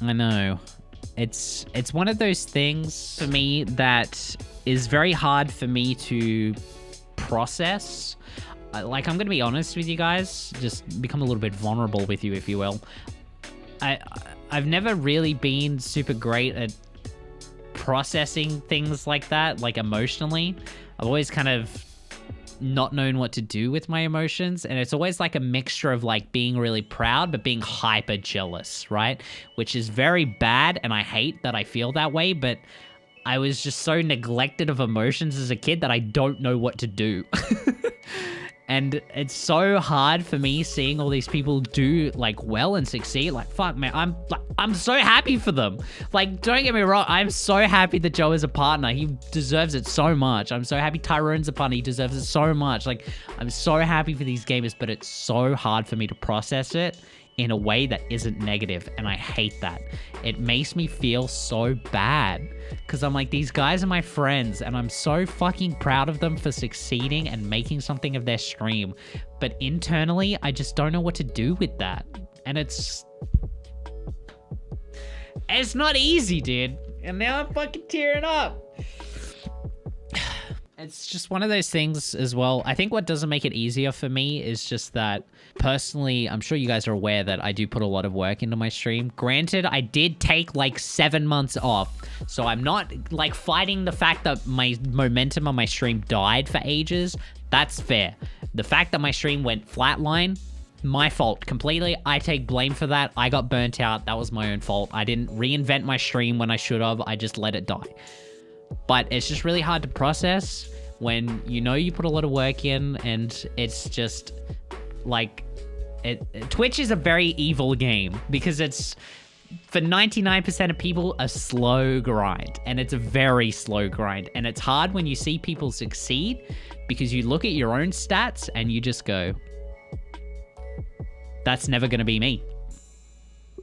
I know. It's one of those things for me that is very hard for me to process. Like, I'm going to be honest with you guys, just become a little bit vulnerable with you, if you will. I've never really been super great at processing things like that, like emotionally. I've always kind of not known what to do with my emotions, and it's always like a mixture of like being really proud but being hyper jealous, right? Which is very bad, and I hate that I feel that way, but I was just so neglected of emotions as a kid that I don't know what to do. And it's so hard for me seeing all these people do like well and succeed. Like, fuck, man, I'm so happy for them. Like, don't get me wrong, I'm so happy that Joe is a partner. He deserves it so much. I'm so happy Tyrone's a partner. He deserves it so much. Like, I'm so happy for these gamers, but it's so hard for me to process it in a way that isn't negative, and I hate that. It makes me feel so bad because I'm like, these guys are my friends and I'm so fucking proud of them for succeeding and making something of their stream, but internally I just don't know what to do with that, and it's not easy, dude. And now I'm fucking tearing up. It's just one of those things as well. I think what doesn't make it easier for me is just that, personally, I'm sure you guys are aware that I do put a lot of work into my stream. Granted, I did take like 7 months off, so I'm not like fighting the fact that my momentum on my stream died for ages. That's fair. The fact that my stream went flatline, my fault completely. I take blame for that. I got burnt out. That was my own fault. I didn't reinvent my stream when I should have. I just let it die. But it's just really hard to process when you know you put a lot of work in, and it's just like Twitch is a very evil game because it's, for 99% of people, a slow grind, and it's a very slow grind, and it's hard when you see people succeed because you look at your own stats and you just go, that's never going to be me.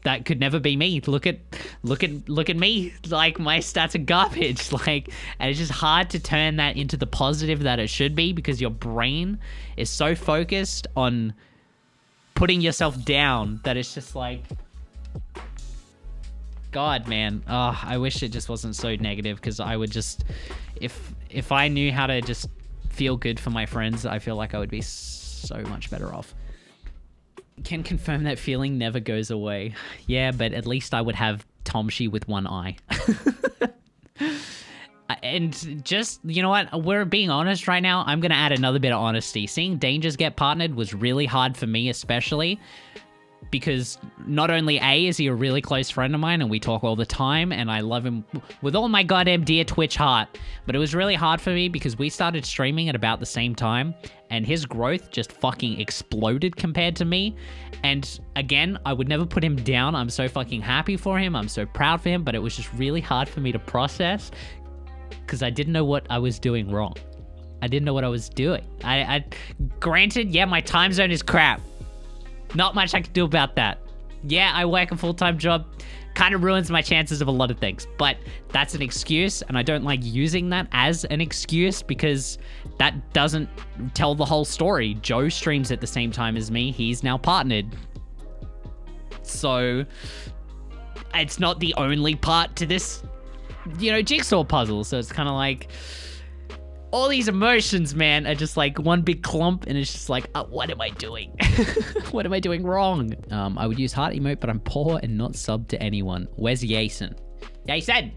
That could never be me. Look at me. Like, my stats are garbage. Like, and it's just hard to turn that into the positive that it should be because your brain is so focused on putting yourself down that it's just like, God, man. Oh, I wish it just wasn't so negative, because I would just, if I knew how to just feel good for my friends, I feel like I would be so much better off. Can confirm that feeling never goes away. Yeah, but at least I would have Tomshi with one eye. And just, you know what? We're being honest right now. I'm going to add another bit of honesty. Seeing Dangers get partnered was really hard for me, especially because not only A, is he a really close friend of mine and we talk all the time and I love him with all my goddamn dear Twitch heart, but it was really hard for me because we started streaming at about the same time and his growth just fucking exploded compared to me. And again, I would never put him down. I'm so fucking happy for him. I'm so proud for him, but it was just really hard for me to process because I didn't know what I was doing wrong. I didn't know what I was doing. I granted, yeah, my time zone is crap. Not much I can do about that. Yeah, I work a full-time job. Kind of ruins my chances of a lot of things. But that's an excuse, and I don't like using that as an excuse because that doesn't tell the whole story. Joe streams at the same time as me. He's now partnered. So it's not the only part to this, you know, jigsaw puzzle. So it's kind of like all these emotions, man, are just like one big clump, and it's just like, what am I doing? What am I doing wrong? I would use heart emote, but I'm poor and not sub to anyone. Where's Yason? Yason!